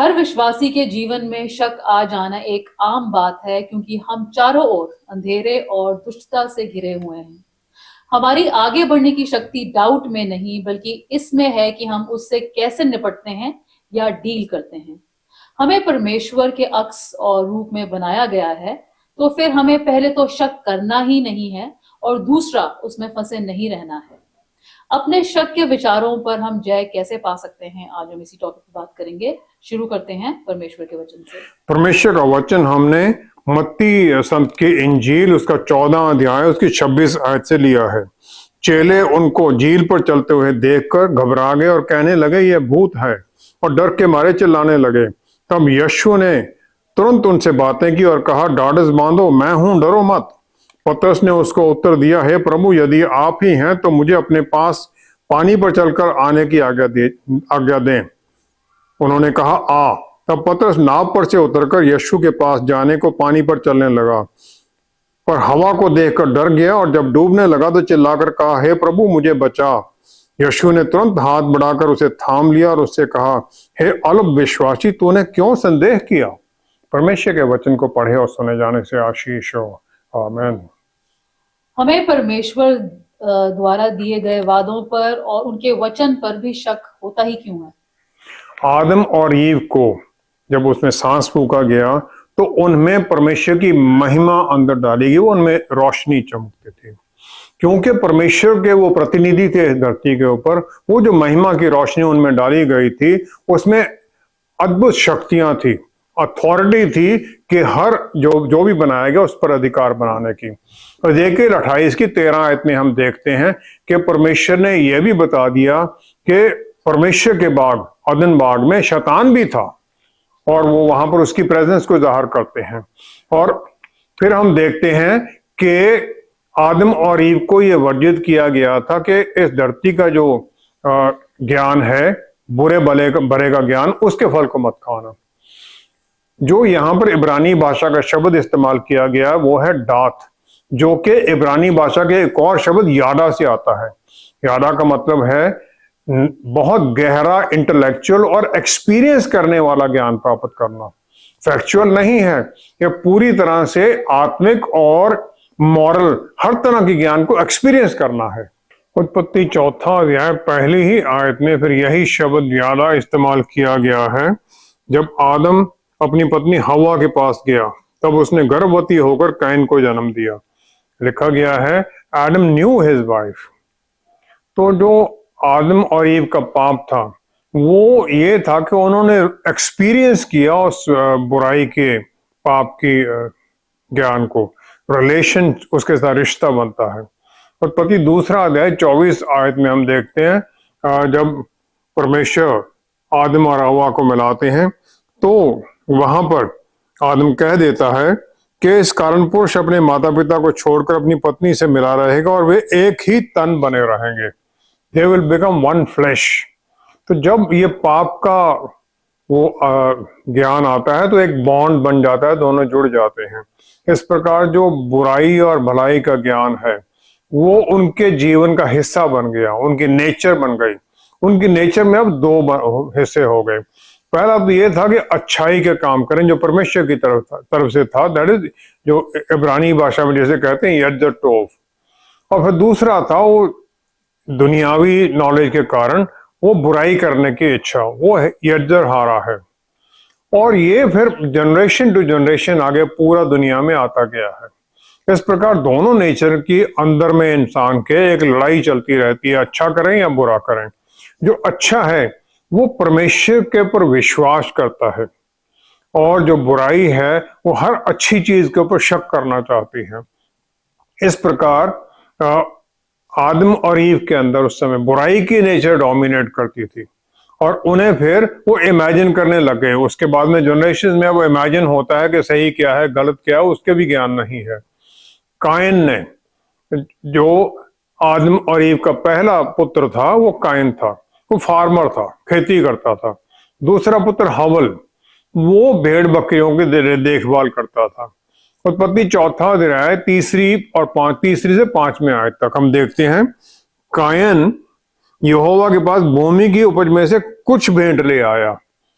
हर विश्वासी के जीवन में शक आ जाना एक आम बात है, क्योंकि हम चारों ओर अंधेरे और दुष्टता से घिरे हुए हैं। हमारी आगे बढ़ने की शक्ति डाउट में नहीं, बल्कि इसमें है कि हम उससे कैसे निपटते हैं या डील करते हैं। हमें परमेश्वर के अक्स और रूप में बनाया गया है, तो फिर हमें पहले तो शक करना ही नहीं है और दूसरा उसमें फंसे नहीं रहना है। अपने शक के विचारों पर हम जय कैसे पा सकते हैं, आज हम इसी टॉपिक पर बात करेंगे। शुरू करते हैं परमेश्वर के वचन से। परमेश्वर का वचन हमने मत्ती संत की इंजील उसका 14 अध्याय उसकी 26 आयत से लिया है। चेले उनको झील पर चलते हुए देखकर घबरा गए और कहने लगे यह भूत है, और डर के मारे चिल्लाने लगे। तब यीशु ने तुरंत उनसे बातें की और कहा, ढाढ़स बांधो, मैं हूं, डरो मत। पतरस ने उसको उत्तर दिया, हे प्रभु, यदि आप ही हैं तो मुझे अपने पास पानी पर चलकर आने की आज्ञा दें। उन्होंने कहा, आ। तब पतरस नाव पर से उतरकर यीशु के पास जाने को पानी पर चलने लगा, पर हवा को देखकर डर गया और जब डूबने लगा तो चिल्लाकर कहा, हे प्रभु, मुझे बचा। यीशु ने तुरंत हाथ बढ़ाकर उसे थाम लिया और उससे कहा, हे अल्प विश्वासी, तूने क्यों संदेह किया। परमेश्वर के वचन को पढ़े और सुने जाने से आशीष हो। आमीन। हमें परमेश्वर द्वारा दिए गए वादों पर और उनके वचन पर भी शक होता ही क्यों है? आदम और ईव को जब उसमें सांस फूका गया तो उनमें परमेश्वर की महिमा अंदर डाली गई, वो उनमें रोशनी चमकती थी, क्योंकि परमेश्वर के वो प्रतिनिधि थे धरती के ऊपर। वो जो महिमा की रोशनी उनमें डाली गई थी, उसमें अद्भुत शक्तियां थी, अथॉरिटी थी कि हर जो भी बनाया गया उस पर अधिकार बनाने की। और देखिए 28 की 13 आयत में हम देखते हैं कि परमेश्वर ने यह भी बता दिया कि परमेश्वर के बाग अदन बाग में शैतान भी था और वो वहां पर उसकी प्रेजेंस को जाहिर करते हैं। और फिर हम देखते हैं कि आदम और ईव को यह वर्जित किया गया था कि इस धरती का जो ज्ञान है, बुरे भले का ज्ञान, उसके फल को मत खाना। जो यहाँ पर इब्रानी भाषा का शब्द इस्तेमाल किया गया वो है दात, जो कि इब्रानी भाषा के एक और शब्द यादा से आता है। यादा का मतलब है बहुत गहरा इंटेलेक्चुअल और एक्सपीरियंस करने वाला ज्ञान प्राप्त करना। फैक्चुअल नहीं है, यह पूरी तरह से आत्मिक और मॉरल हर तरह के ज्ञान को एक्सपीरियंस करना है। उत्पत्ति 4 अध्याय पहली ही आयत में फिर यही शब्द यादा इस्तेमाल किया गया है। जब आदम अपनी पत्नी हवा के पास गया तब उसने गर्भवती होकर कैन को जन्म दिया। लिखा गया है, एडम न्यू हिज वाइफ। तो जो आदम और ईव का पाप था वो ये था कि उन्होंने एक्सपीरियंस किया उस बुराई के, पाप की ज्ञान को। रिलेशन उसके साथ रिश्ता बनता है। और पति 2 अध्याय 24 आयत में हम देखते हैं जब परमेश्वर आदम और हवा को मिलाते हैं तो वहां पर आदम कह देता है कि इस कारण पुरुष अपने माता पिता को छोड़कर अपनी पत्नी से मिला रहेगा और वे एक ही तन बने रहेंगे। They will become one flesh। तो जब ये पाप का वो ज्ञान आता है तो एक बॉन्ड बन जाता है, दोनों जुड़ जाते हैं। इस प्रकार जो बुराई और भलाई का ज्ञान है वो उनके जीवन का हिस्सा बन गया, उनकी नेचर बन गई। उनकी नेचर में अब 2 हिस्से हो गए। पहला तो ये था कि अच्छाई के काम करें जो परमेश्वर की तरफ से था, दैट इज जो इब्रानी भाषा में जैसे कहते हैं यज्जर टोफ। और फिर दूसरा था वो दुनियावी नॉलेज के कारण वो बुराई करने की इच्छा, वो है यज्जर हारा है। और ये फिर जनरेशन टू जनरेशन आगे पूरा दुनिया में आता गया है। इस प्रकार दोनों नेचर की अंदर में इंसान के एक लड़ाई चलती रहती है, अच्छा करें या बुरा करें। जो अच्छा है वो परमेश्वर के ऊपर विश्वास करता है और जो बुराई है वो हर अच्छी चीज के ऊपर शक करना चाहती है। इस प्रकार आदम और ईव के अंदर उस समय बुराई की नेचर डोमिनेट करती थी और उन्हें फिर वो इमेजिन करने लग गए। उसके बाद में जनरेशन में वो इमेजिन होता है कि सही क्या है गलत क्या है उसके भी ज्ञान नहीं है। कायन ने, जो आदम और ईव का पहला पुत्र था, वो कायन था, वो फार्मर था, खेती करता था। दूसरा पुत्र हवल, वो भेड़ बकरियों की देखभाल करता था। उत्पत्ति 4 अध्याय 3 से 5 आयत तक हम देखते हैं, कायन यहोवा के पास भूमि की उपज में से कुछ भेंट ले आया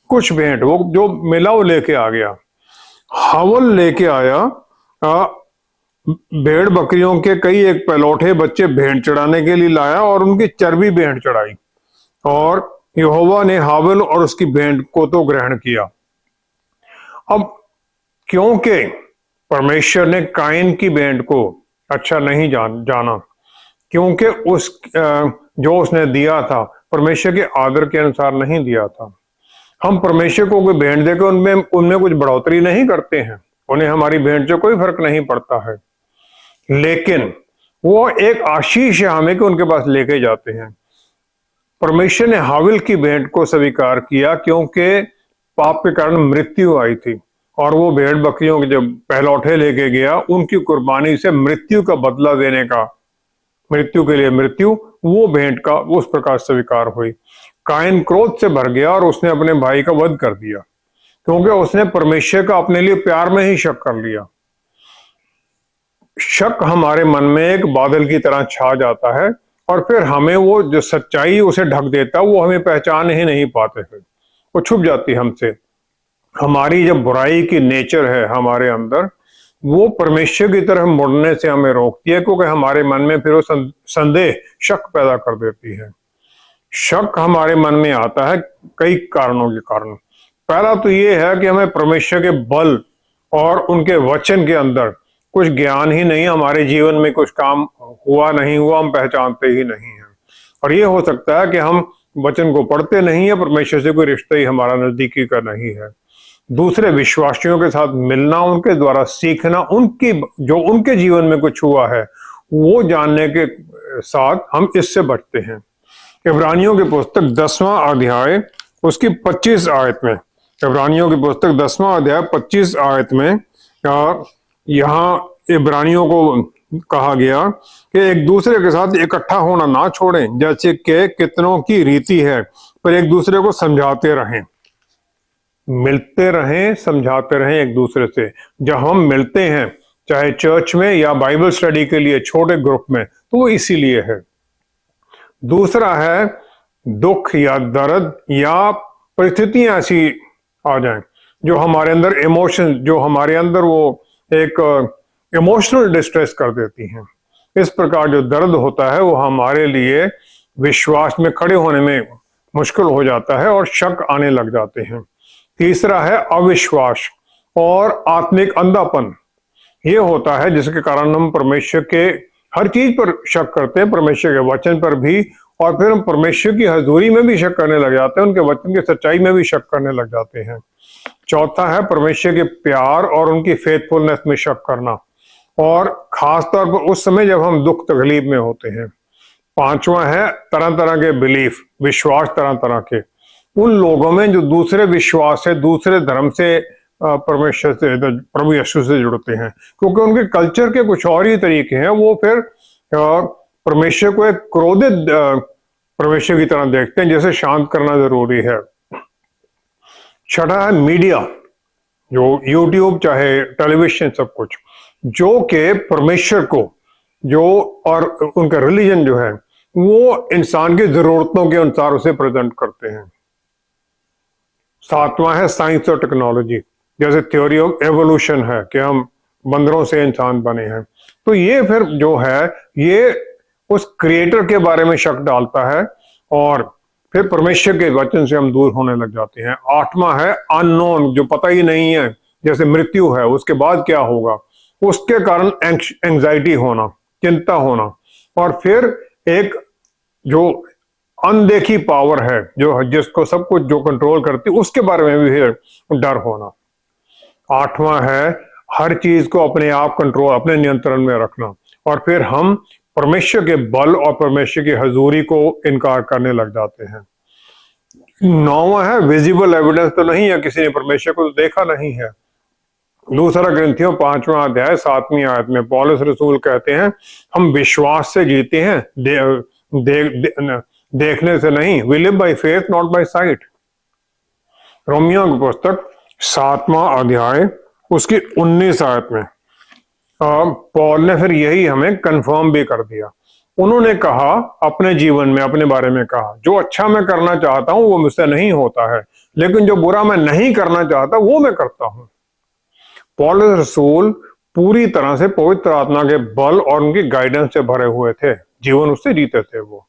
कुछ भेंट वो जो मिला वो लेके आ गया। हावल लेके आया भेड़ बकरियों के कई एक पलौठे बच्चे भेंट चढ़ाने के लिए लाया और उनकी चर्बी भेंट चढ़ाई, और यहोवा ने हावल और उसकी भेंट को तो ग्रहण किया। अब क्योंकि परमेश्वर ने काइन की भेंट को अच्छा नहीं जाना, क्योंकि जो उसने दिया था परमेश्वर के आदर के अनुसार नहीं दिया था। हम परमेश्वर को कोई भेंट देकर उनमें कुछ बढ़ोतरी नहीं करते हैं, उन्हें हमारी भेंट से कोई फर्क नहीं पड़ता है, लेकिन वो एक आशीष है हमें कि उनके पास लेके जाते हैं। परमेश्वर ने हाविल की भेंट को स्वीकार किया क्योंकि पाप के कारण मृत्यु आई थी, और वो भेड़ बकरियों के जब पहलौठे लेके गया उनकी कुर्बानी से मृत्यु का बदला देने का, मृत्यु के लिए मृत्यु, वो भेंट का उस प्रकार स्वीकार हुई। काइन क्रोध से भर गया और उसने अपने भाई का वध कर दिया, क्योंकि उसने परमेश्वर का अपने लिए प्यार में ही शक कर लिया। शक हमारे मन में एक बादल की तरह छा जाता है और फिर हमें वो जो सच्चाई उसे ढक देता है, वो हमें पहचान ही नहीं पाते हैं, वो छुप जाती है हमसे। हमारी जब बुराई की नेचर है हमारे अंदर, वो परमेश्वर की तरफ मुड़ने से हमें रोकती है, क्योंकि हमारे मन में फिर वो संदेह, शक पैदा कर देती है। शक हमारे मन में आता है कई कारणों के कारण। पहला तो ये है कि हमें परमेश्वर के बल और उनके वचन के अंदर कुछ ज्ञान ही नहीं, हमारे जीवन में कुछ काम हुआ नहीं हुआ हम पहचानते ही नहीं हैं। और ये हो सकता है कि हम वचन को पढ़ते नहीं है, परमेश्वर से कोई रिश्ता ही हमारा नजदीकी का नहीं है। दूसरे विश्वासियों के साथ मिलना, उनके द्वारा सीखना, जो उनके जीवन में कुछ हुआ है वो जानने के साथ हम इससे बचते हैं। इब्रानियों की पुस्तक 10वां अध्याय उसकी 25 आयत में, इब्रानियों की पुस्तक 10वां अध्याय 25 आयत में यहाँ इब्रानियों को कहा गया कि एक दूसरे के साथ इकट्ठा होना ना छोड़ें, जैसे कि कितनों की रीति है, पर एक दूसरे को समझाते रहें। मिलते रहें, समझाते रहें एक दूसरे से। जब हम मिलते हैं चाहे चर्च में या बाइबल स्टडी के लिए छोटे ग्रुप में, तो वो इसीलिए है। दूसरा है दुख या दर्द या परिस्थितियां ऐसी आ जाएं जो हमारे अंदर इमोशन, जो हमारे अंदर वो एक इमोशनल डिस्ट्रेस कर देती हैं। इस प्रकार जो दर्द होता है वो हमारे लिए विश्वास में खड़े होने में मुश्किल हो जाता है और शक आने लग जाते हैं। तीसरा है अविश्वास और आत्मिक अंधापन। ये होता है जिसके कारण हम परमेश्वर के हर चीज पर शक करते हैं, परमेश्वर के वचन पर भी, और फिर हम परमेश्वर की हजूरी में भी शक करने लग जाते हैं, उनके वचन की सच्चाई में भी शक करने लग जाते हैं। चौथा है परमेश्वर के प्यार और उनकी फेथफुलनेस में शक करना, और खासतौर पर उस समय जब हम दुख तकलीफ में होते हैं। पांचवा है तरह तरह के बिलीफ, विश्वास तरह तरह के, उन लोगों में जो दूसरे विश्वास से, दूसरे धर्म से परमेश्वर से, प्रभु यीशु से जुड़ते हैं, क्योंकि उनके कल्चर के कुछ और ही तरीके हैं। वो फिर परमेश्वर को एक क्रोधित परमेश्वर की तरह देखते हैं, जैसे शांत करना जरूरी है। छठा है मीडिया, जो यूट्यूब चाहे टेलीविजन सब कुछ, जो के परमेश्वर को जो और उनका रिलीजन जो है वो इंसान की जरूरतों के अनुसार उसे प्रेजेंट करते हैं। सातवां है साइंस और टेक्नोलॉजी, जैसे थ्योरी ऑफ एवोल्यूशन है कि हम बंदरों से इंसान बने हैं। तो ये फिर जो है ये उस क्रिएटर के बारे में शक डालता है और फिर परमेश्वर के वचन से हम दूर होने लग जाते हैं। आठवां है अननोन, जो पता ही नहीं है, जैसे मृत्यु है, उसके बाद क्या होगा, उसके कारण एंजाइटी होना, चिंता होना, और फिर एक जो अनदेखी पावर है जो जिसको सब कुछ जो कंट्रोल करती है, उसके बारे में भी डर होना। आठवां है हर चीज को अपने आप कंट्रोल, अपने नियंत्रण में रखना, और फिर हम परमेश्वर के बल और परमेश्वर की हजूरी को इनकार करने लग जाते हैं। नौवां है विजिबल एविडेंस, तो नहीं है, किसी ने परमेश्वर को तो देखा नहीं है। दूसरा ग्रंथियों 5वां अध्याय 7वीं आयत में पौलुस रसूल कहते हैं हम विश्वास से जीते हैं, देखने से नहीं। We live by faith not by sight. Romeo की पुस्तक 7वां अध्याय उसकी 19 आयत में पौल ने फिर यही हमें कंफर्म भी कर दिया। उन्होंने कहा अपने जीवन में, अपने बारे में कहा, जो अच्छा मैं करना चाहता हूं वो मुझसे नहीं होता है, लेकिन जो बुरा मैं नहीं करना चाहता वो मैं करता हूं। पौलुस रसूल पूरी तरह से पवित्र आत्मा के बल और उनकी गाइडेंस से भरे हुए थे, जीवन उससे जीते थे वो,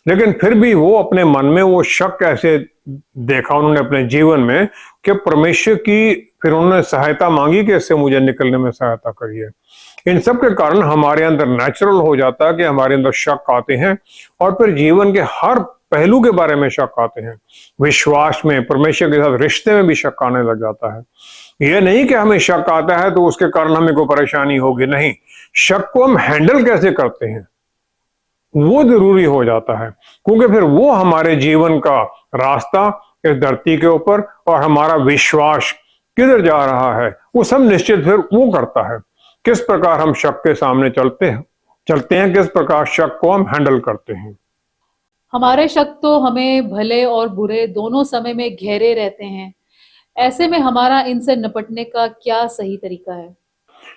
लेकिन फिर भी वो अपने मन में वो शक ऐसे देखा उन्होंने अपने जीवन में कि परमेश्वर की फिर उन्होंने सहायता मांगी कि इससे मुझे निकलने में सहायता करिए। इन सब के कारण हमारे अंदर नेचुरल हो जाता है कि हमारे अंदर शक आते हैं और फिर जीवन के हर पहलू के बारे में शक आते हैं। विश्वास में, परमेश्वर के साथ रिश्ते में भी शक आने लग जाता है। यह नहीं कि हमें शक आता है तो उसके कारण हमें कोई परेशानी होगी, नहीं, शक को हम हैंडल कैसे करते हैं वो जरूरी हो जाता है, क्योंकि फिर वो हमारे जीवन का रास्ता इस धरती के ऊपर और हमारा विश्वास किधर जा रहा है वो सब निश्चित फिर वो करता है। किस प्रकार हम शक के सामने चलते हैं, किस प्रकार शक को हम हैंडल करते हैं। हमारे शक तो हमें भले और बुरे दोनों समय में घेरे रहते हैं। ऐसे में हमारा इनसे निपटने का क्या सही तरीका है?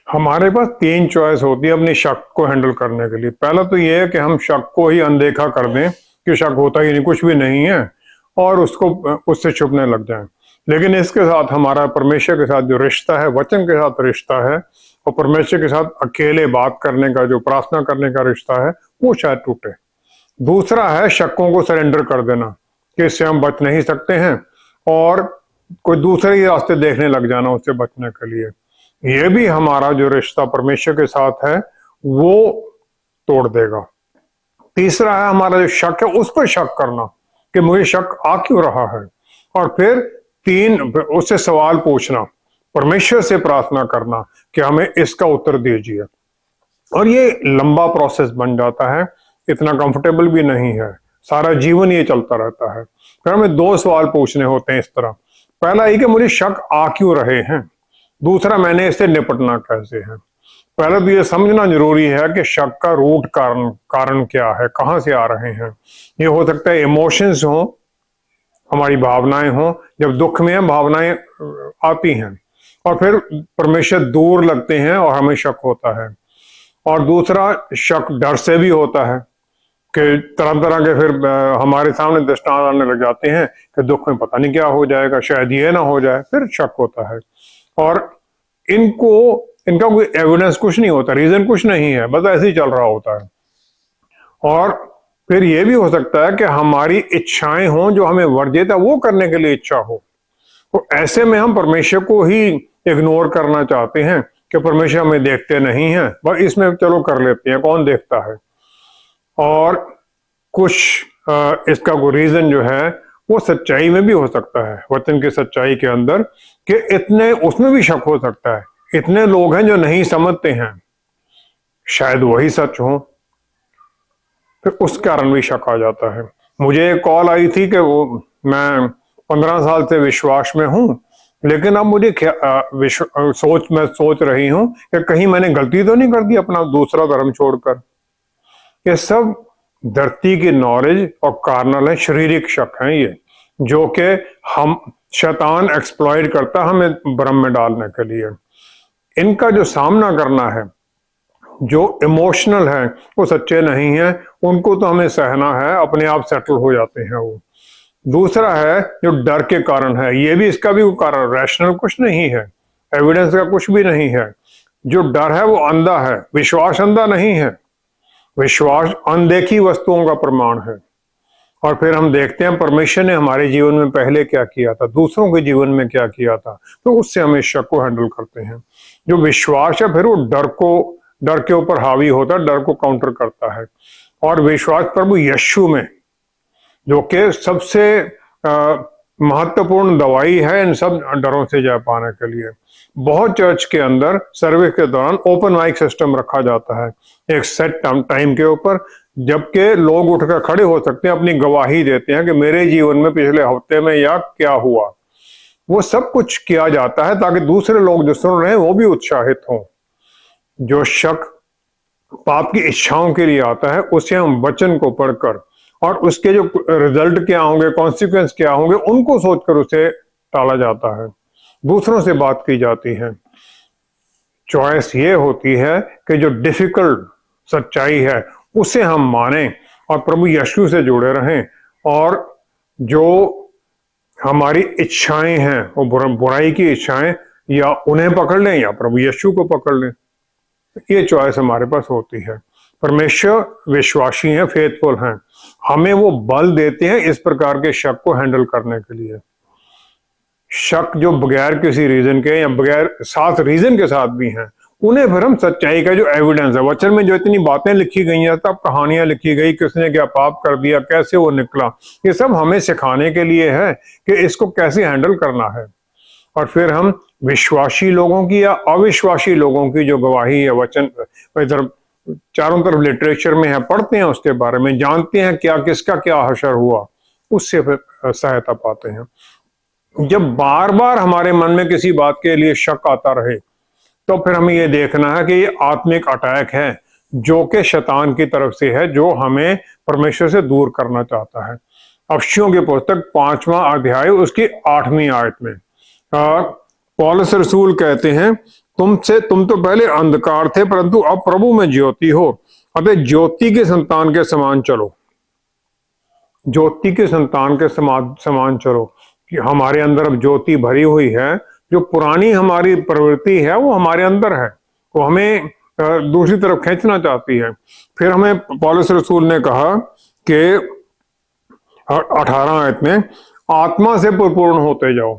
हमारे पास 3 चॉइस होती है अपनी शक को हैंडल करने के लिए। पहला तो यह है कि हम शक को ही अनदेखा कर दें कि शक होता ही नहीं, कुछ भी नहीं है, और उससे छुपने लग जाएं। लेकिन इसके साथ हमारा परमेश्वर के साथ जो रिश्ता है, वचन के साथ रिश्ता है, और परमेश्वर के साथ अकेले बात करने का, जो प्रार्थना करने का रिश्ता है, वो शायद टूटे। दूसरा है शक्कों को सरेंडर कर देना कि इससे हम बच नहीं सकते हैं और कोई दूसरे ही रास्ते देखने लग जाना उससे बचने के लिए। ये भी हमारा जो रिश्ता परमेश्वर के साथ है वो तोड़ देगा। तीसरा है हमारा जो शक है उस पर शक करना कि मुझे शक आ क्यों रहा है, और फिर उससे सवाल पूछना, परमेश्वर से प्रार्थना करना कि हमें इसका उत्तर दीजिए। और ये लंबा प्रोसेस बन जाता है, इतना कंफर्टेबल भी नहीं है, सारा जीवन ये चलता रहता है। फिर हमें 2 सवाल पूछने होते हैं इस तरह। पहला ये कि मुझे शक आ क्यों रहे हैं, दूसरा मैंने इससे निपटना कैसे है। पहले तो ये समझना जरूरी है कि शक का रूट कारण क्या है, कहाँ से आ रहे हैं। ये हो सकता है इमोशंस हो, हमारी भावनाएं हो, जब दुख में भावनाएं आती हैं और फिर परमेश्वर दूर लगते हैं और हमें शक होता है। और दूसरा शक डर से भी होता है कि तरह तरह के फिर हमारे सामने दृष्टांत आने लग जाते हैं कि दुख में पता नहीं क्या हो जाएगा, शायद ये ना हो जाए, फिर शक होता है। और इनका कोई एविडेंस कुछ नहीं होता, रीजन कुछ नहीं है, बस ऐसे ही चल रहा होता है। और फिर यह भी हो सकता है कि हमारी इच्छाएं हों जो हमें वर्जित है वो करने के लिए इच्छा हो, तो ऐसे में हम परमेश्वर को ही इग्नोर करना चाहते हैं कि परमेश्वर हमें देखते नहीं हैं, बस इसमें चलो कर लेते हैं, कौन देखता है। और कुछ इसका कोई रीजन जो है वो सच्चाई में भी हो सकता है, वचन की सच्चाई के अंदर, कि इतने उसमें भी शक हो सकता है, इतने लोग हैं जो नहीं समझते हैं, शायद वही सच हो, फिर उस कारण भी शक आ जाता है। मुझे एक कॉल आई थी कि मैं 15 साल से विश्वास में हूं, लेकिन अब मुझे मैं सोच रही हूं कि कहीं मैंने गलती तो नहीं कर दी अपना दूसरा धर्म छोड़कर। ये सब धरती की नॉलेज और कार्नल है, शारीरिक शक है ये, जो कि हम शैतान एक्सप्लॉइट करता हमें भ्रम में डालने के लिए। इनका जो सामना करना है, जो इमोशनल है वो सच्चे नहीं है, उनको तो हमें सहना है, अपने आप सेटल हो जाते हैं वो। दूसरा है जो डर के कारण है, ये भी इसका भी कारण रैशनल कुछ नहीं है, एविडेंस का कुछ भी नहीं है। जो डर है वो अंधा है, विश्वास अंधा नहीं है, विश्वास अनदेखी वस्तुओं का प्रमाण है। और फिर हम देखते हैं परमेश्वर ने हमारे जीवन में पहले क्या किया था, दूसरों के जीवन में क्या किया था, तो उससे हम इस शक को हैंडल करते हैं। जो विश्वास है फिर वो डर के ऊपर हावी होता है, डर को काउंटर करता है। और विश्वास प्रभु यीशु में, जो कि सबसे महत्वपूर्ण दवाई है इन सब डरों से जा पाने के लिए। बहुत चर्च के अंदर सर्विस के दौरान ओपन माइक सिस्टम रखा जाता है एक सेट टाइम के ऊपर, जबकि लोग उठकर खड़े हो सकते हैं, अपनी गवाही देते हैं कि मेरे जीवन में पिछले हफ्ते में या क्या हुआ। वो सब कुछ किया जाता है ताकि दूसरे लोग जो सुन रहे हैं वो भी उत्साहित हों। जो शक पाप की इच्छाओं के लिए आता है, उसे हम वचन को पढ़कर और उसके जो रिजल्ट क्या होंगे, कॉन्सिक्वेंस क्या होंगे, उनको सोचकर उसे टाला जाता है, दूसरों से बात की जाती है। चॉइस ये होती है कि जो डिफिकल्ट सच्चाई है उसे हम मानें और प्रभु यीशु से जुड़े रहें, और जो हमारी इच्छाएं हैं वो बुराई की इच्छाएं, या उन्हें पकड़ लें या प्रभु यीशु को पकड़ लें। ये चॉइस हमारे पास होती है। परमेश्वर विश्वासी हैं, फेथफुल हैं, हमें वो बल देते हैं इस प्रकार के शक को हैंडल करने के लिए। शक जो बगैर किसी रीजन के या बगैर साथ रीजन के साथ भी हैं, उन्हें फिर हम सच्चाई का जो एविडेंस है, वचन में जो इतनी बातें लिखी गई हैं, तब कहानियां लिखी गई, किसने क्या पाप कर दिया, कैसे वो निकला, ये सब हमें सिखाने के लिए है कि इसको कैसे हैंडल करना है। और फिर हम विश्वासी लोगों की या अविश्वासी लोगों की जो गवाही या वचन इधर चारों तरफ लिटरेचर में है, पढ़ते हैं, उसके बारे में जानते हैं क्या किसका क्या हशर हुआ, उससे फिर सहायता पाते हैं। जब बार बार हमारे मन में किसी बात के लिए शक आता रहे, तो फिर हमें ये देखना है कि ये आत्मिक अटैक है जो कि शैतान की तरफ से है, जो हमें परमेश्वर से दूर करना चाहता है। अफसियों की पुस्तक 5वां अध्याय उसकी 8वीं आयत में पौलुस रसूल कहते हैं, तुम तो पहले अंधकार थे परंतु अब प्रभु में ज्योति हो, अतः ज्योति के संतान के समान चलो। ज्योति के संतान के समान चलो कि हमारे अंदर अब ज्योति भरी हुई है। जो पुरानी हमारी प्रवृत्ति है वो हमारे अंदर है, वो हमें दूसरी तरफ खींचना चाहती है। फिर हमें पौलुस रसूल ने कहा कि 18 आयत में, आत्मा से परिपूर्ण होते जाओ,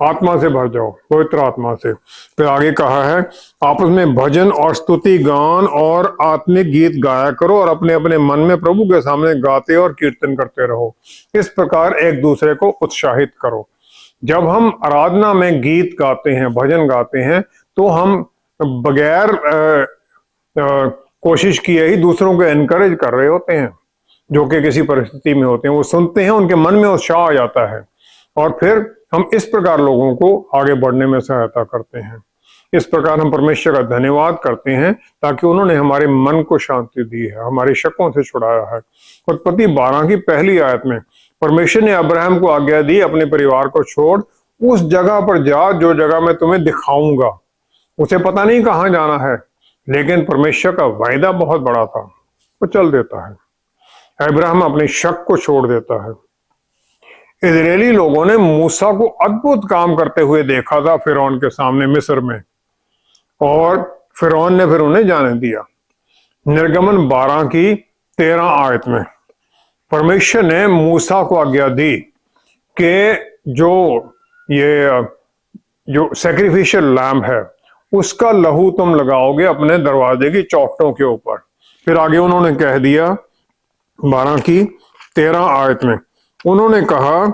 आत्मा से भर जाओ, पवित्र आत्मा से। फिर आगे कहा है, आपस में भजन और स्तुति गान और आत्मिक गीत गाया करो और अपने अपने मन में प्रभु के सामने गाते और कीर्तन करते रहो। इस प्रकार एक दूसरे को उत्साहित करो। जब हम आराधना में गीत गाते हैं, भजन गाते हैं, तो हम बगैर कोशिश किए ही दूसरों को एनकरेज कर रहे होते हैं, जो कि किसी परिस्थिति में होते हैं। वो सुनते हैं, उनके मन में उत्साह आ जाता है और फिर हम इस प्रकार लोगों को आगे बढ़ने में सहायता करते हैं। इस प्रकार हम परमेश्वर का धन्यवाद करते हैं ताकि उन्होंने हमारे मन को शांति दी है, हमारे शकों से छुड़ाया है। उत्पत्ति 12 की पहली आयत में परमेश्वर ने अब्राहम को आज्ञा दी, अपने परिवार को छोड़ उस जगह पर जा जो जगह मैं तुम्हें दिखाऊंगा। उसे पता नहीं कहां जाना है, लेकिन परमेश्वर का वायदा बहुत बड़ा था, वो चल देता है। अब्राहम अपने शक को छोड़ देता है। इजरायली लोगों ने मूसा को अद्भुत काम करते हुए देखा था फिरौन के सामने मिस्र में, और फिरौन ने फिर उन्हें जाने दिया। निर्गमन 12 की 13 आयत में परमेश्वर ने मूसा को आज्ञा दी कि जो सैक्रिफिशियल लैम्ब है उसका लहू तुम लगाओगे अपने दरवाजे की चौखटों के ऊपर। फिर आगे उन्होंने कह दिया 12 की 13 आयत में, उन्होंने कहा,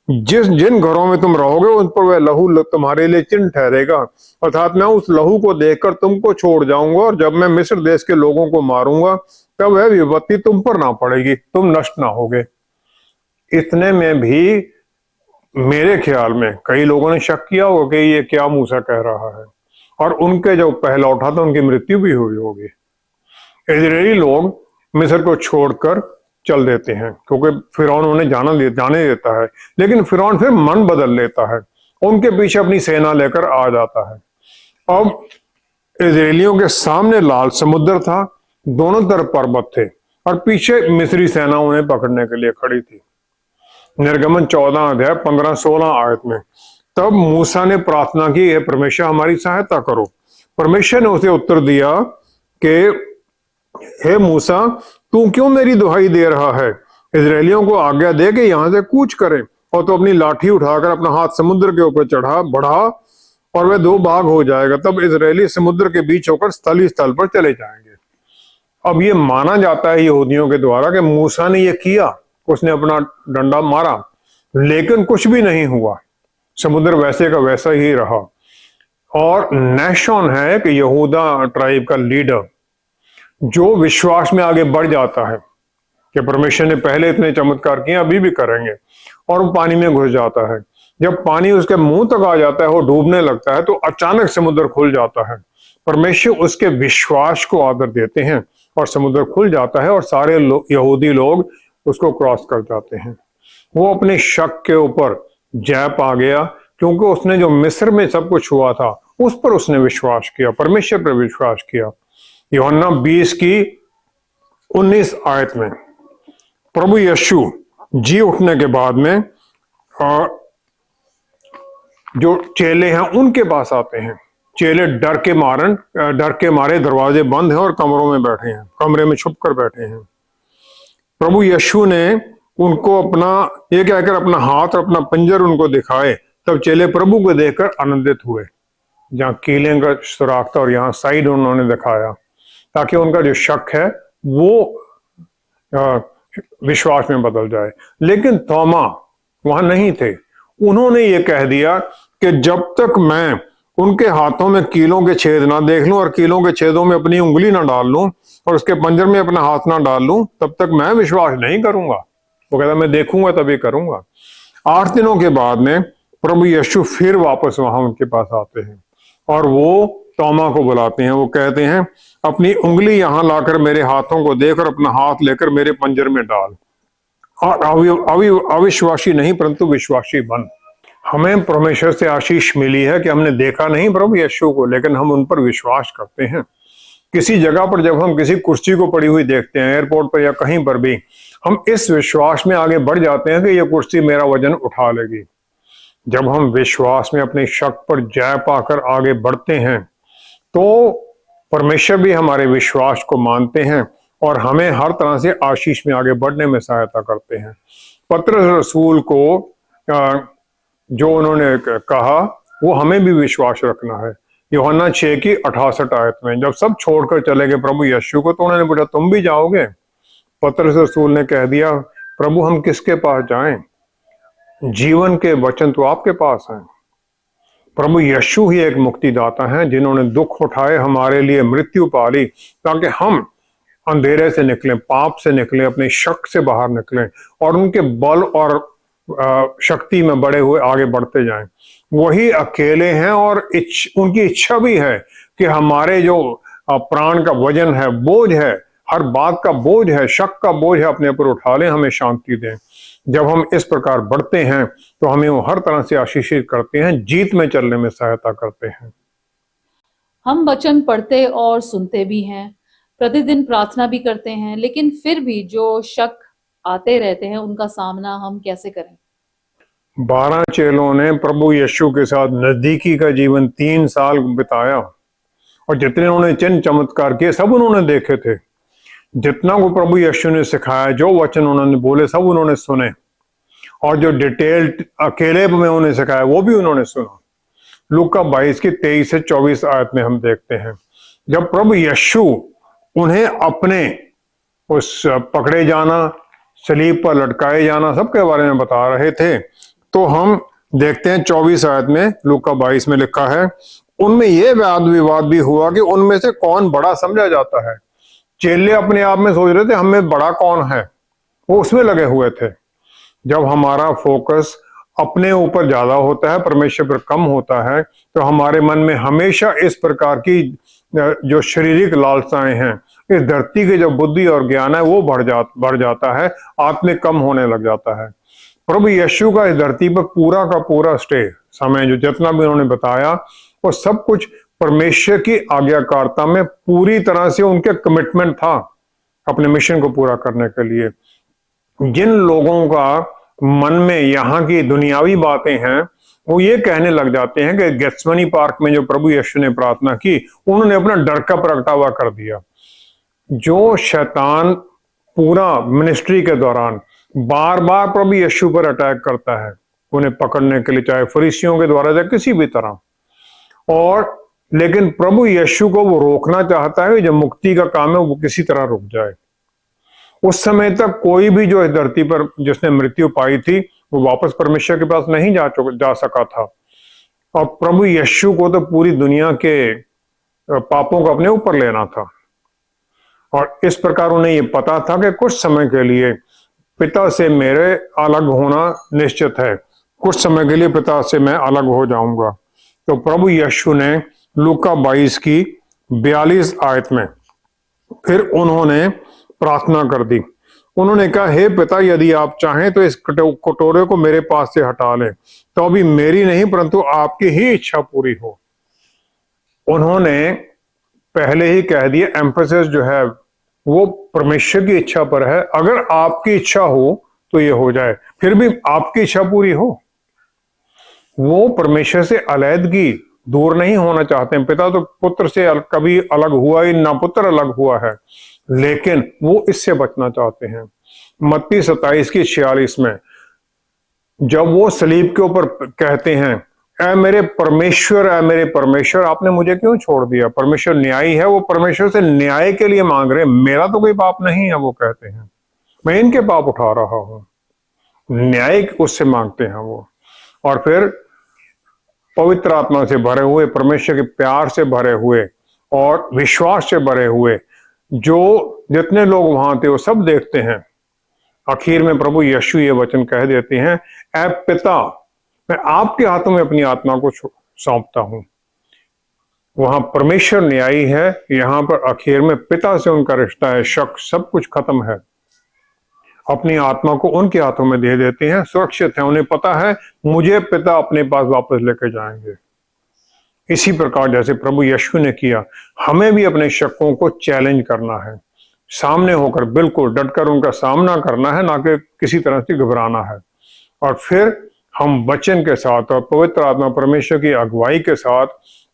जिन घरों में तुम रहोगे उन पर वह लहू तुम्हारे लिए चिन्ह ठहरेगा, अर्थात मैं उस लहू को देखकर तुमको छोड़ जाऊंगा, और जब मैं मिस्र देश के लोगों को मारूंगा तब वह विपत्ति तुम पर ना पड़ेगी, तुम नष्ट ना होगे। इतने में भी मेरे ख्याल में कई लोगों ने शक किया होगा कि ये क्या मूसा कह रहा है, और उनके जो पहला उठा था उनकी मृत्यु भी हुई होगी। इजरायली लोग मिस्र को छोड़कर चल देते हैं क्योंकि फिरौन उन्हें जाने देता है, लेकिन फिरौन फिर मन बदल लेता है, उनके पीछे अपनी सेना लेकर आ जाता है। अब इजरायलियों के सामने लाल समुद्र था, दोनों तरफ पर्वत थे, और पीछे मिस्री सेना उन्हें पकड़ने के लिए खड़ी थी। निर्गमन 14 अध्याय 15-16 आयत में तब मूसा ने प्रार्थना की, हे परमेश्वर हमारी सहायता करो। परमेश्वर ने उसे उत्तर दिया कि हे मूसा, तू क्यों मेरी दुहाई दे रहा है? इजरायलियों को आज्ञा दे कि यहां से कूच करें, और तो अपनी लाठी उठाकर अपना हाथ समुद्र के ऊपर बढ़ा और वह 2 भाग हो जाएगा। तब इजरायली समुद्र के बीच होकर स्थल पर चले जाएंगे। अब ये माना जाता है यहूदियों के द्वारा कि मूसा ने ये किया, उसने अपना डंडा मारा, लेकिन कुछ भी नहीं हुआ, समुद्र वैसे का वैसा ही रहा। और नहशोन है कि यहूदा ट्राइब का लीडर जो विश्वास में आगे बढ़ जाता है कि परमेश्वर ने पहले इतने चमत्कार किए, अभी भी करेंगे, और वो पानी में घुस जाता है। जब पानी उसके मुंह तक आ जाता है, वो डूबने लगता है, तो अचानक समुद्र खुल जाता है। परमेश्वर उसके विश्वास को आदर देते हैं और समुद्र खुल जाता है और सारे यहूदी लोग उसको क्रॉस कर जाते हैं। वो अपने शक के ऊपर जय पा गया क्योंकि उसने जो मिस्र में सब कुछ हुआ था उस पर उसने विश्वास किया, परमेश्वर पर विश्वास किया। यूहन्ना 20 की 19 आयत में प्रभु यीशु जी उठने के बाद में जो चेले हैं उनके पास आते हैं। चेले डर के मारे दरवाजे बंद हैं और कमरों में बैठे हैं, कमरे में छुप कर बैठे हैं। प्रभु यीशु ने उनको ये कहकर अपना हाथ और अपना पंजर उनको दिखाए। तब चेले प्रभु को देखकर आनंदित हुए। जहाँ कीले का सुराख था और यहाँ साइड उन्होंने दिखाया, ताकि उनका जो शक है वो विश्वास में बदल जाए। लेकिन थोमा वहां नहीं थे। उन्होंने ये कह दिया कि जब तक मैं उनके हाथों में कीलों के छेद ना देख लूं और कीलों के छेदों में अपनी उंगली ना डाल लूं और उसके पंजर में अपना हाथ ना डाल लूं, तब तक मैं विश्वास नहीं करूंगा। वो कहता मैं देखूंगा तभी करूंगा। 8 दिनों के बाद में प्रभु यीशु फिर वापस वहां उनके पास आते हैं और वो तोमा को बुलाते हैं। वो कहते हैं अपनी उंगली यहां लाकर मेरे हाथों को देख और अपना हाथ लेकर मेरे पंजर में डाल और अविश्वासी नहीं परंतु विश्वासी बन। हमें परमेश्वर से आशीष मिली है कि हमने देखा नहीं प्रभु यीशु को, लेकिन हम उन पर विश्वास करते हैं। किसी जगह पर जब हम किसी कुर्सी को पड़ी हुई देखते हैं, एयरपोर्ट पर या कहीं पर भी, हम इस विश्वास में आगे बढ़ जाते हैं कि यह कुर्सी मेरा वजन उठा लेगी। जब हम विश्वास में अपने शक पर जय पाकर आगे बढ़ते हैं तो परमेश्वर भी हमारे विश्वास को मानते हैं और हमें हर तरह से आशीष में आगे बढ़ने में सहायता करते हैं। पतरस रसूल को जो उन्होंने कहा वो हमें भी विश्वास रखना है। यूहन्ना 6 की 68 आयत में जब सब छोड़कर चले गए प्रभु यीशु को, तो उन्होंने पूछा तुम भी जाओगे? पतरस रसूल ने कह दिया प्रभु हम किसके पास जाएं? जीवन के वचन तो आपके पास हैं। प्रभु यीशु ही एक मुक्तिदाता हैं जिन्होंने दुख उठाए, हमारे लिए मृत्यु पाली, ताकि हम अंधेरे से निकलें, पाप से निकलें, अपने शक से बाहर निकलें और उनके बल और शक्ति में बड़े हुए आगे बढ़ते जाएं। वही अकेले हैं और उनकी इच्छा भी है कि हमारे जो प्राण का वजन है, बोझ है, हर बात का बोझ है, शक का बोझ है, अपने ऊपर उठा लें, हमें शांति दें। जब हम इस प्रकार बढ़ते हैं तो हमें वो हर तरह से आशीषित करते हैं, जीत में चलने में सहायता करते हैं। हम वचन पढ़ते और सुनते भी हैं, प्रतिदिन प्रार्थना भी करते हैं, लेकिन फिर भी जो शक आते रहते हैं उनका सामना हम कैसे करें? 12 चेलों ने प्रभु यीशु के साथ नजदीकी का जीवन 3 साल बिताया और जितने उन्होंने चिन्ह चमत्कार किए सब उन्होंने देखे थे। जितना को प्रभु यीशु ने सिखाया, जो वचन उन्होंने बोले सब उन्होंने सुने और जो डिटेल्ड अकेले में उन्हें सिखाया वो भी उन्होंने सुना। लूका 22 की 23 से 24 आयत में हम देखते हैं जब प्रभु यीशु उन्हें अपने उस पकड़े जाना, सलीब पर लटकाए जाना सबके बारे में बता रहे थे, तो हम देखते हैं 24 आयत में लूका 22 में लिखा है उनमें यह वाद विवाद भी हुआ कि उनमें से कौन बड़ा समझा जाता है। चेले अपने आप में सोच रहे थे हमें बड़ा कौन है, वो उसमें लगे हुए थे। जब हमारा फोकस अपने ऊपर ज्यादा होता है, परमेश्वर पर कम होता है, तो हमारे मन में हमेशा इस प्रकार की जो शारीरिक लालसाएं हैं, इस धरती की जो बुद्धि और ज्ञान है वो बढ़ जाता है, आत्मिक कम होने लग जाता है। प्रभु यीशु का इस धरती पर पूरा का पूरा समय जो जितना भी उन्होंने बताया वो सब कुछ परमेश्वर की आज्ञाकारिता में पूरी तरह से उनके कमिटमेंट था अपने मिशन को पूरा करने के लिए। जिन लोगों का मन में यहाँ की दुनियावी बातें हैं वो ये कहने लग जाते हैं कि गेत्सेमनी पार्क में जो प्रभु यीशु ने प्रार्थना की, उन्होंने अपना डर का प्रगटावा कर दिया। जो शैतान पूरा मिनिस्ट्री के दौरान बार बार प्रभु यीशु पर अटैक करता है उन्हें पकड़ने के लिए, चाहे फरीसियों के द्वारा या किसी भी तरह, और लेकिन प्रभु यीशु को वो रोकना चाहता है, जो मुक्ति का काम है वो किसी तरह रुक जाए। उस समय तक कोई भी जो इस धरती पर जिसने मृत्यु पाई थी वो वापस परमेश्वर के पास नहीं जा सका था। और प्रभु यीशु को तो पूरी दुनिया के पापों को अपने ऊपर लेना था और इस प्रकार उन्हें ये पता था कि कुछ समय के लिए पिता से मेरे अलग होना निश्चित है, कुछ समय के लिए पिता से मैं अलग हो जाऊंगा। तो प्रभु यीशु ने लूका 22 की 42 आयत में फिर उन्होंने प्रार्थना कर दी। उन्होंने कहा हे पिता यदि आप चाहें तो इस कटोरे को मेरे पास से हटा लें, तो अभी मेरी नहीं परंतु आपकी ही इच्छा पूरी हो। उन्होंने पहले ही कह दिया, एम्फेसिस जो है वो परमेश्वर की इच्छा पर है। अगर आपकी इच्छा हो तो ये हो जाए, फिर भी आपकी इच्छा पूरी हो। वो परमेश्वर से अलैदगी दूर नहीं होना चाहते हैं। पिता तो पुत्र से कभी अलग हुआ ही ना, पुत्र अलग हुआ है, लेकिन वो इससे बचना चाहते हैं। मत्ती 27:46 में जब वो सलीब के ऊपर कहते हैं, ऐ मेरे परमेश्वर, ऐ मेरे परमेश्वर, आपने मुझे क्यों छोड़ दिया। परमेश्वर न्यायी है, वो परमेश्वर से न्याय के लिए मांग रहे हैं। मेरा तो कोई पाप नहीं है, वो कहते हैं, मैं इनके पाप उठा रहा हूं। न्याय उससे मांगते हैं वो। और फिर पवित्र आत्मा से भरे हुए, परमेश्वर के प्यार से भरे हुए और विश्वास से भरे हुए जो जितने लोग वहां थे वो सब देखते हैं। आखिर में प्रभु यीशु ये वचन कह देते हैं, ऐ पिता, मैं आपके हाथों में अपनी आत्मा को सौंपता हूं। वहां परमेश्वर न्यायी है, यहां पर आखिर में पिता से उनका रिश्ता है, शक सब कुछ खत्म है। अपनी आत्मा को उनके हाथों में दे देते हैं, सुरक्षित है, उन्हें पता है मुझे पिता अपने पास वापस लेकर जाएंगे। इसी प्रकार जैसे प्रभु यीशु ने किया, हमें भी अपने शकों को चैलेंज करना है, सामने होकर बिल्कुल डटकर उनका सामना करना है, ना कि किसी तरह से घबराना है। और फिर हम वचन के साथ और पवित्र आत्मा परमेश्वर की अगुवाई के साथ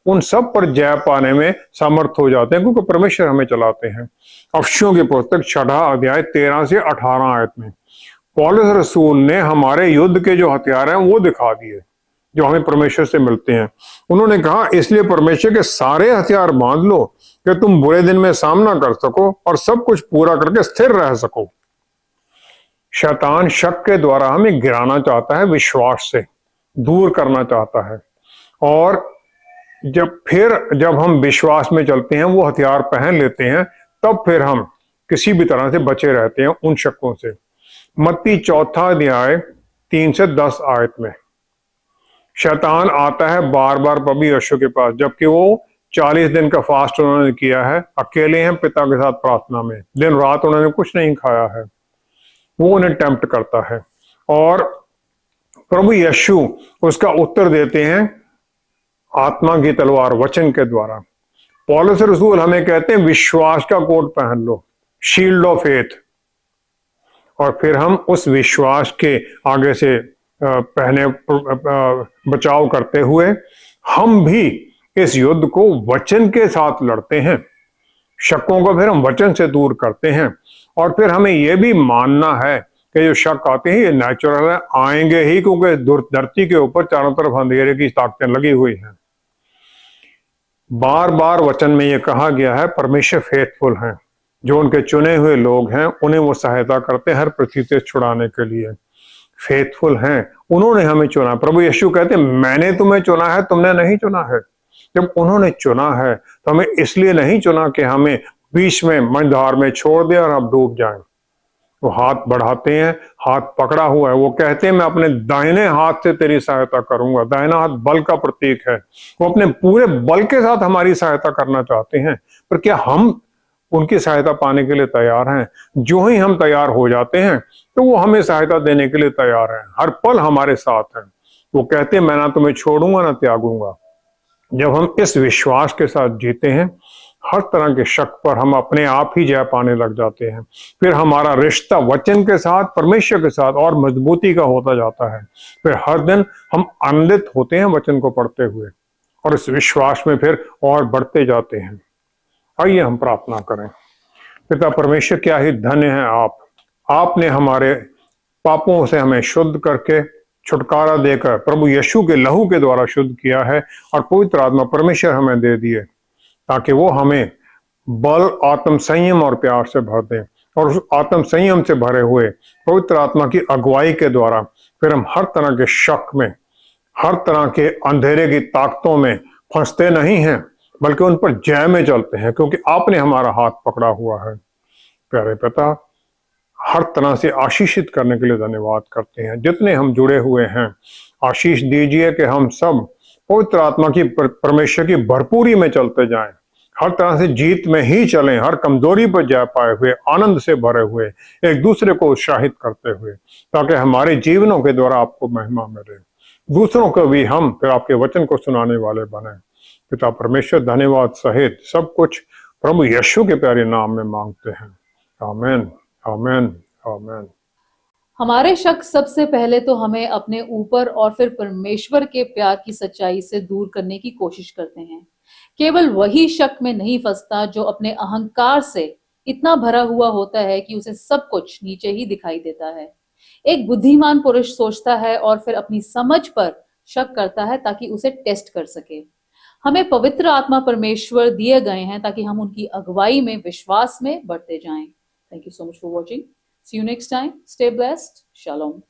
उन सब पर जय पाने में समर्थ हो जाते हैं, क्योंकि परमेश्वर हमें चलाते हैं। अफसियों की पुस्तक 6 13 से 18 आयत में पौलुस रसूल ने हमारे युद्ध के जो हथियार हैं वो दिखा दिए, जो हमें परमेश्वर से मिलते हैं। उन्होंने कहा, इसलिए परमेश्वर के सारे हथियार बांध लो कि तुम बुरे दिन में सामना कर सको और सब कुछ पूरा करके स्थिर रह सको। शैतान शक के द्वारा हमें गिराना चाहता है, विश्वास से दूर करना चाहता है। और जब हम विश्वास में चलते हैं, वो हथियार पहन लेते हैं, तब फिर हम किसी भी तरह से बचे रहते हैं उन शक्कों से। मत्ती 4:3 से 10 आयत में शैतान आता है बार बार प्रभु यीशु के पास, जबकि वो 40 दिन का फास्ट उन्होंने किया है, अकेले हैं पिता के साथ प्रार्थना में, दिन रात उन्होंने कुछ नहीं खाया है। वो उन्हें टेम्प्ट करता है और प्रभु यीशु उसका उत्तर देते हैं आत्मा की तलवार, वचन के द्वारा। पौलुस रसूल हमें कहते हैं विश्वास का कोट पहन लो, शील्ड ऑफ फेथ। और फिर हम उस विश्वास के आगे से पहने बचाव करते हुए हम भी इस युद्ध को वचन के साथ लड़ते हैं। शकों को फिर हम वचन से दूर करते हैं। और फिर हमें यह भी मानना है कि जो शक आते हैं ये नेचुरल है, आएंगे ही, क्योंकि धरती के ऊपर चारों तरफ अंधेरे की ताकतें लगी हुई हैं। बार बार वचन में यह कहा गया है परमेश्वर फेथफुल हैं, जो उनके चुने हुए लोग हैं उन्हें वो सहायता करते हैं हर पृथ्वी से छुड़ाने के लिए। फेथफुल हैं, उन्होंने हमें चुना। प्रभु यीशु कहते हैं, मैंने तुम्हें चुना है, तुमने नहीं चुना है। जब उन्होंने चुना है तो हमें इसलिए नहीं चुना कि हमें बीच में मझधार में छोड़ दे और हम डूब जाएं। वो हाथ बढ़ाते हैं, हाथ पकड़ा हुआ है, वो कहते हैं मैं अपने दाहिने हाथ से तेरी सहायता करूंगा। दाहिना हाथ बल का प्रतीक है, वो अपने पूरे बल के साथ हमारी सहायता करना चाहते हैं। पर क्या हम उनकी सहायता पाने के लिए तैयार हैं? जो ही हम तैयार हो जाते हैं तो वो हमें सहायता देने के लिए तैयार हैं, हर पल हमारे साथ हैं। वो कहते हैं मैं ना तुम्हें छोड़ूंगा ना त्यागूंगा। जब हम इस विश्वास के साथ जीते हैं, हर तरह के शक पर हम अपने आप ही जय पाने लग जाते हैं। फिर हमारा रिश्ता वचन के साथ, परमेश्वर के साथ और मजबूती का होता जाता है। फिर हर दिन हम आनंदित होते हैं वचन को पढ़ते हुए और इस विश्वास में फिर और बढ़ते जाते हैं। आइए हम प्रार्थना करें। पिता परमेश्वर, क्या ही धन्य है आपने हमारे पापों से हमें शुद्ध करके छुटकारा देकर प्रभु यीशु के लहू के द्वारा शुद्ध किया है और पवित्र आत्मा परमेश्वर हमें दे दिए, ताकि वो हमें बल, आत्म संयम और प्यार से भर दें। और उस आत्म संयम से भरे हुए पवित्र आत्मा की अगुवाई के द्वारा फिर हम हर तरह के शक में, हर तरह के अंधेरे की ताकतों में फंसते नहीं हैं, बल्कि उन पर जय में चलते हैं, क्योंकि आपने हमारा हाथ पकड़ा हुआ है। प्यारे पिता, हर तरह से आशीषित करने के लिए धन्यवाद करते हैं। जितने हम जुड़े हुए हैं, आशीष दीजिए कि हम सब पवित्र आत्मा की, परमेश्वर की भरपूरी में चलते जाएं, हर तरह से जीत में ही चलें, हर कमजोरी पर जय पाए हुए, आनंद से भरे हुए, एक दूसरे को उत्साहित करते हुए, ताकि हमारे जीवनों के द्वारा आपको महिमा मिले, दूसरों को भी हम फिर आपके वचन को सुनाने वाले बने। पिता परमेश्वर, धन्यवाद सहित सब कुछ प्रभु यीशु के प्यारे नाम में मांगते हैं। आमीन, आमीन, आमीन। हमारे शक सबसे पहले तो हमें अपने ऊपर और फिर परमेश्वर के प्यार की सच्चाई से दूर करने की कोशिश करते हैं। केवल वही शक में नहीं फंसता जो अपने अहंकार से इतना भरा हुआ होता है कि उसे सब कुछ नीचे ही दिखाई देता है। एक बुद्धिमान पुरुष सोचता है और फिर अपनी समझ पर शक करता है ताकि उसे टेस्ट कर सके। हमें पवित्र आत्मा परमेश्वर दिए गए हैं ताकि हम उनकी अगुवाई में विश्वास में बढ़ते जाएं। Thank you so much for watching. See you next time. Stay blessed. Shalom.